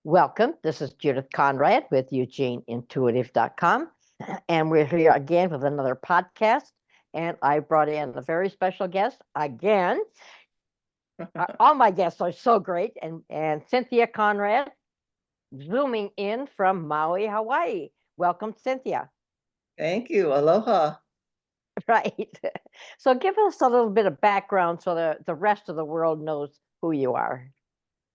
Welcome. This is Judith Conrad with EugeneIntuitive.com. And we're here again with another podcast. And I brought in a very special guest again. All my guests are so great. And Cynthia Conrad, zooming in from Maui, Hawaii. Welcome, Cynthia. Thank you. Aloha. Right. So give us a little bit of background so the rest of the world knows who you are.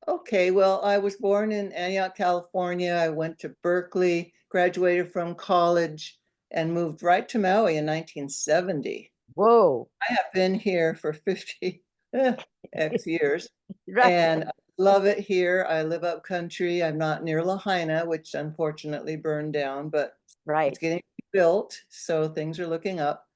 Okay, well, I was born in Antioch, California. I went to Berkeley, graduated from college, and moved right to Maui in 1970. Whoa. I have been here for 50 X years, Right. and I love it here. I live up country. I'm not near Lahaina, which unfortunately burned down, but Right. it's getting built, so things are looking up.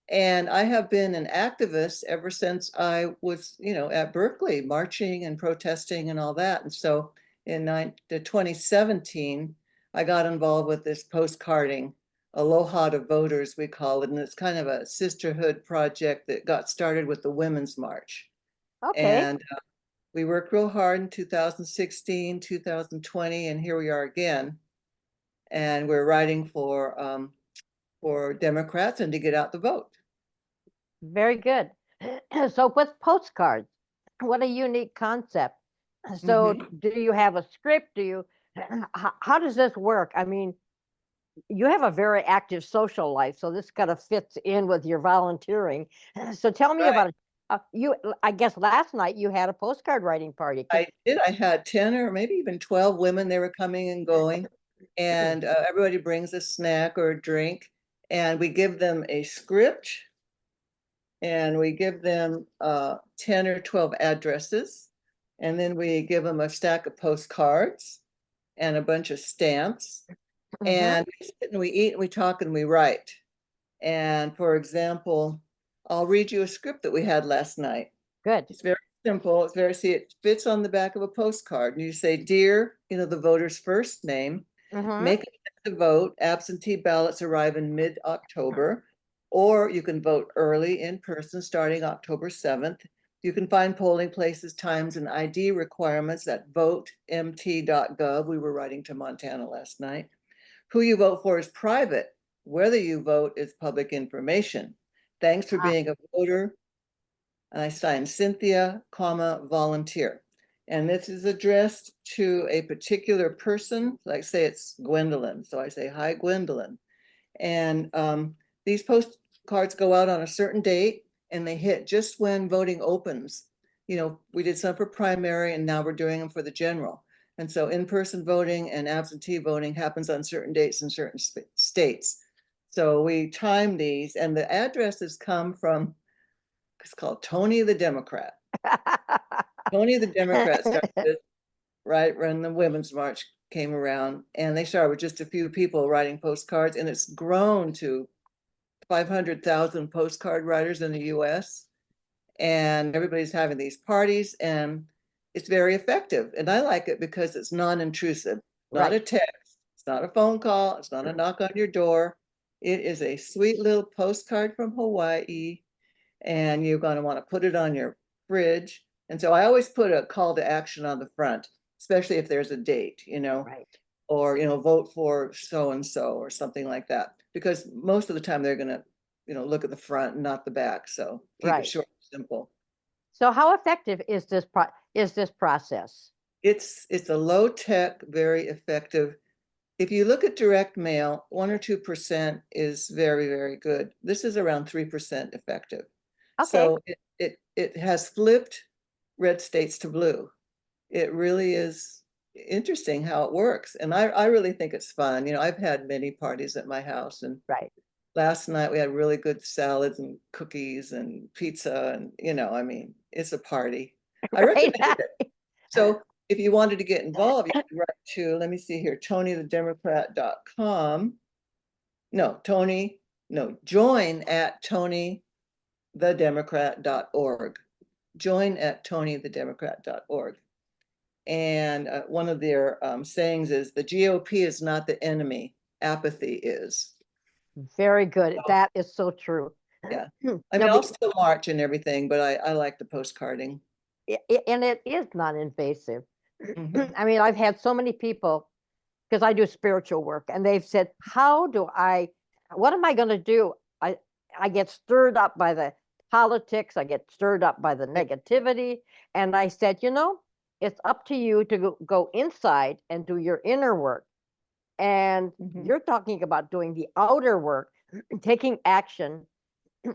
And I have been an activist ever since I was, at Berkeley, marching and protesting and all that. And so in 2017, I got involved with this postcarding, Aloha to Voters, we call it. And it's kind of a sisterhood project that got started with the Women's March. Okay. And we worked real hard in 2016, 2020, and here we are again. And we're writing for Democrats and to get out the vote. Very good. So with postcards, what a unique concept. So do you have a script? How does this work? I mean, you have a very active social life, so this kind of fits in with your volunteering. So tell me Right. about it. I guess last night you had a postcard writing party. I did. I had 10 or maybe even 12 women. They were coming and going, and everybody brings a snack or a drink, and we give them a script, and we give them 10 or 12 addresses, and then we give them a stack of postcards and a bunch of stamps, and we sit and we eat and we talk and we write. And for example, I'll read you a script that we had last night. Good. It's very simple. It fits on the back of a postcard. And you say, "Dear, the voter's first name, make a vote. Absentee ballots arrive in mid-October, or you can vote early in person starting October 7th. You can find polling places, times, and ID requirements at votemt.gov. We were writing to Montana last night. Who you vote for is private. Whether you vote is public information. Thanks for being a voter." And I signed Cynthia, volunteer. And this is addressed to a particular person, like say it's Gwendolyn. So I say, "Hi, Gwendolyn." And these postcards go out on a certain date and they hit just when voting opens. We did some for primary and now we're doing them for the general. And so in-person voting and absentee voting happens on certain dates in certain states. So we time these, and the addresses come from, it's called Tony the Democrat. Tony the Democrat started right when the Women's March came around, and they started with just a few people writing postcards, and it's grown to 500,000 postcard writers in the US, and everybody's having these parties, and it's very effective. And I like it because it's non-intrusive, not a text, it's not a phone call, it's not a knock on your door. It is a sweet little postcard from Hawaii, and you're going to want to put it on your fridge. And so I always put a call to action on the front, especially if there's a date, or, vote for so-and-so or something like that, because most of the time they're going to, look at the front and not the back. So keep it short and simple. So how effective is this process? It's a low tech, very effective. If you look at direct mail, 1 or 2% is very, very good. This is around 3% effective. Okay. So it has flipped red states to blue. It really is interesting how it works. And I really think it's fun. I've had many parties at my house, and last night we had really good salads and cookies and pizza, and I mean, it's a party. I recommend it. So if you wanted to get involved, you could write to, let me see here, TonyTheDemocrat.com. Join at TonyTheDemocrat.org. Join at TonyTheDemocrat.org. And one of their sayings is, "The GOP is not the enemy, apathy is." Very good. That is so true. Yeah. I mean, I'll still march and everything, but I like the postcarding. And it is non-invasive. I mean, I've had so many people, because I do spiritual work, and they've said, what am I going to do? I get stirred up by the politics, I get stirred up by the negativity. And I said, it's up to you to go inside and do your inner work. And you're talking about doing the outer work, taking action.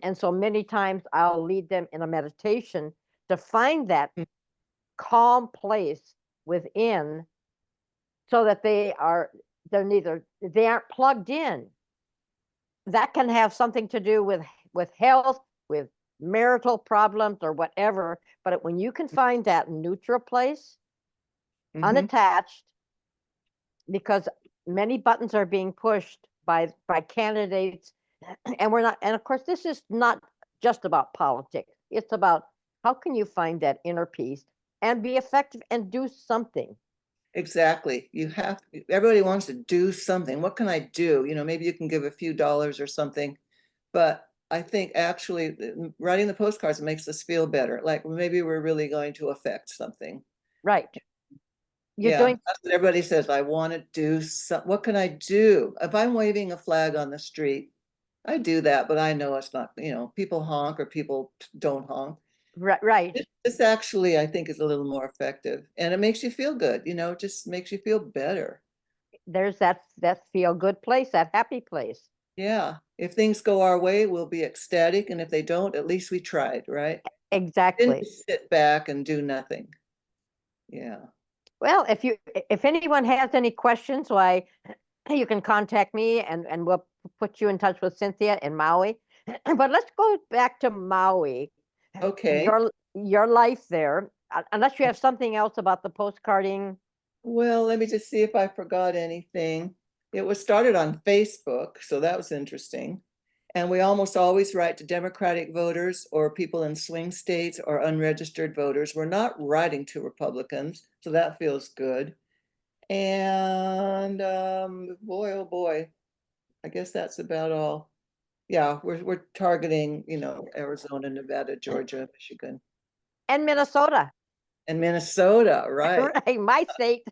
And so many times I'll lead them in a meditation to find that calm place within, so that they aren't plugged in. That can have something to do with health, with marital problems or whatever. But when you can find that neutral place, unattached, because many buttons are being pushed by candidates, and we're not. And of course, this is not just about politics. It's about how can you find that inner peace and be effective and do something. Exactly. Everybody wants to do something. What can I do? Maybe you can give a few dollars or something. But I think actually writing the postcards makes us feel better. Like maybe we're really going to affect something. Right. That's what everybody says. I want to do something. What can I do? If I'm waving a flag on the street, I do that, but I know it's not, people honk or people don't honk. Right. This actually, I think, is a little more effective, and it makes you feel good. It just makes you feel better. There's that feel good place, that happy place. Yeah. If things go our way, we'll be ecstatic, and if they don't, at least we tried, right? Exactly. Didn't sit back and do nothing. Yeah. Well, if anyone has any questions, why you can contact me, and we'll put you in touch with Cynthia in Maui. But let's go back to Maui. Okay. Your life there, unless you have something else about the postcarding. Well, let me just see if I forgot anything. It was started on Facebook, so that was interesting. And we almost always write to Democratic voters or people in swing states or unregistered voters. We're not writing to Republicans, so that feels good. And boy, oh boy, I guess that's about all. Yeah, we're targeting, Arizona, Nevada, Georgia, Michigan, And Minnesota. and Minnesota, right? Right, my state.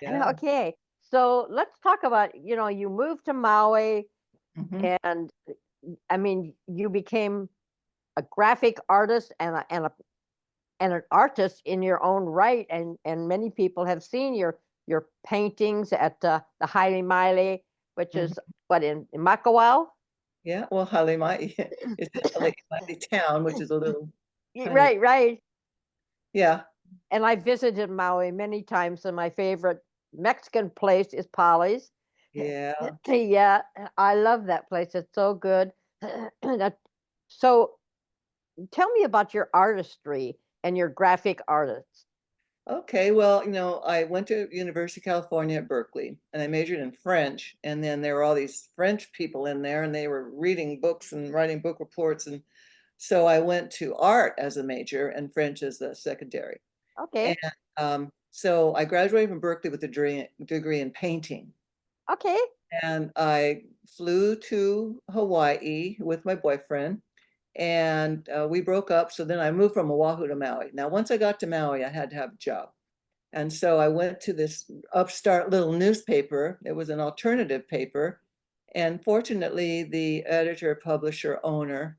Yeah. Okay, so let's talk about, you moved to Maui, and I mean, you became a graphic artist and an artist in your own right, and many people have seen your paintings at the Haile Maile, which is what in Makawao. Yeah, well, Halimai is in Halimai town, which is a little tiny. Right. Yeah. And I visited Maui many times, and my favorite Mexican place is Polly's. Yeah. Yeah, I love that place. It's so good. So tell me about your artistry and your graphic artists. Okay, well, I went to University of California at Berkeley, and I majored in French, and then there were all these French people in there, and they were reading books and writing book reports, and so I went to art as a major and French as a secondary. Okay. And so I graduated from Berkeley with a degree in painting. Okay. And I flew to Hawaii with my boyfriend, and we broke up. So then I moved from Oahu to Maui. Now, once I got to Maui, I had to have a job. And so I went to this upstart little newspaper. It was an alternative paper. And fortunately, the editor, publisher, owner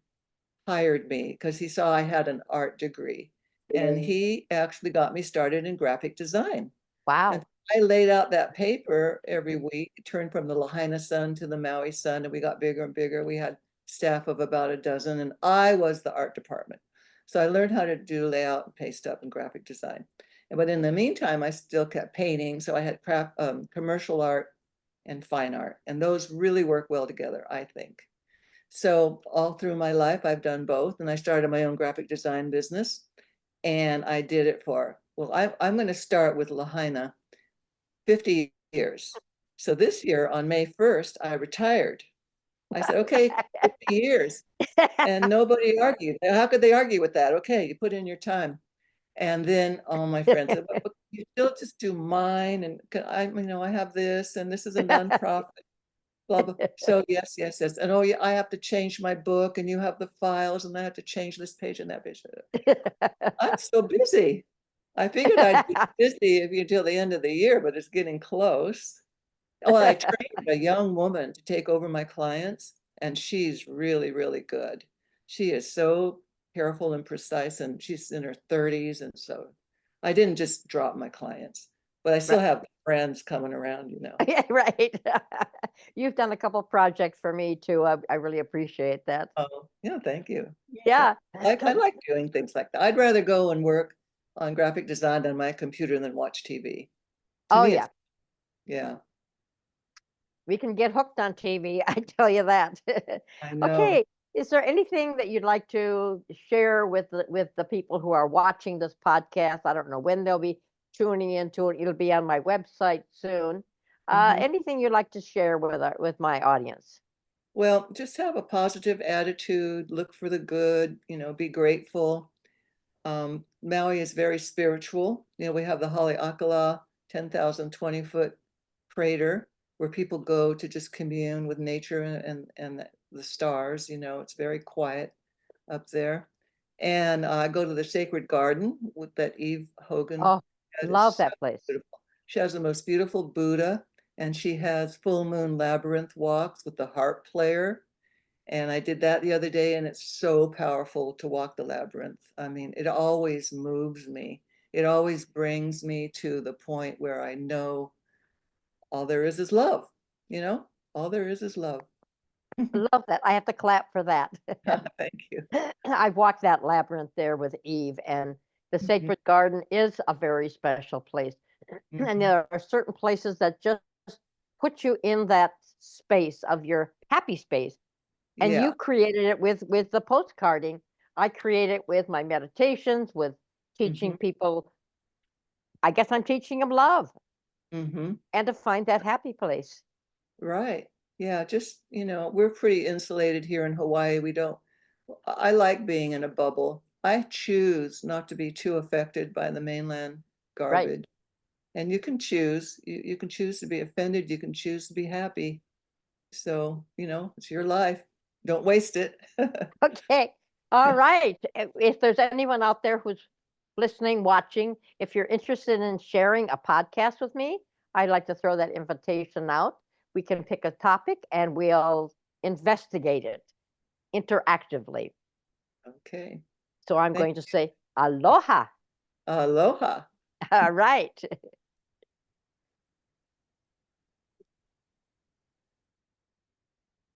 hired me because he saw I had an art degree. And he actually got me started in graphic design. Wow. And I laid out that paper every week, turned from the Lahaina Sun to the Maui Sun, and we got bigger and bigger. We had staff of about a dozen, and I was the art department. So I learned how to do layout and paste up and graphic design. But in the meantime, I still kept painting. So I had commercial art and fine art, and those really work well together, I think. So all through my life, I've done both, and I started my own graphic design business, and I did it for, well, I'm going to start with Lahaina 50 years. So this year on May 1st, I retired. I said, okay, 50 years. And nobody argued. How could they argue with that? Okay, you put in your time. And then all my friends said, but you still just do mine. And I have this, and this is a nonprofit, blah, blah. So yes. And oh yeah, I have to change my book, and you have the files, and I have to change this page and that page. I'm so busy. I figured I'd be busy until the end of the year, but it's getting close. Well, I trained a young woman to take over my clients, and she's really, really good. She is so careful and precise, and she's in her 30s. And so I didn't just drop my clients, but I still Right. have friends coming around, Yeah, right. You've done a couple projects for me too. I really appreciate that. Oh, yeah, thank you. Yeah, Yeah. I like doing things like that. I'd rather go and work on graphic design on my computer than watch TV. To Oh me, yeah. it's, yeah, We can get hooked on TV, I tell you that. I know. Okay, is there anything that you'd like to share with the people who are watching this podcast? I don't know when they'll be tuning into it. It'll be on my website soon. Mhm. Anything you'd like to share with my audience? Well, just have a positive attitude, look for the good, be grateful. Maui is very spiritual. We have the Haleakala 10,000 20-foot crater where people go to just commune with nature and the stars. It's very quiet up there. And I go to the Sacred Garden with that Eve Hogan. Oh, That is love so that place. beautiful. She has the most beautiful Buddha, and she has full moon labyrinth walks with the harp player. And I did that the other day, and it's so powerful to walk the labyrinth. I mean, it always moves me. It always brings me to the point where I know all there is love, you know? All there is love. Love that. I have to clap for that. Thank you. I've walked that labyrinth there with Eve, and the Mhm, Sacred Garden is a very special place. And mhm. there are certain places that just put you in that space of your happy space. And you Yeah. created it with the postcarding. I create it with my meditations, with teaching Mhm, people. I guess I'm teaching them love mhm. and to find that happy place. Right. Yeah, just, we're pretty insulated here in Hawaii. We don't, I like being in a bubble. I choose not to be too affected by the mainland Right. garbage. And you can choose. You can choose to be offended. You can choose to be happy. So, it's your life. Don't waste it. Okay. All right. If there's anyone out there who's listening, watching, if you're interested in sharing a podcast with me, I'd like to throw that invitation out. We can pick a topic and we'll investigate it interactively. Okay. So I'm Thank going to say aloha. Aloha. All right.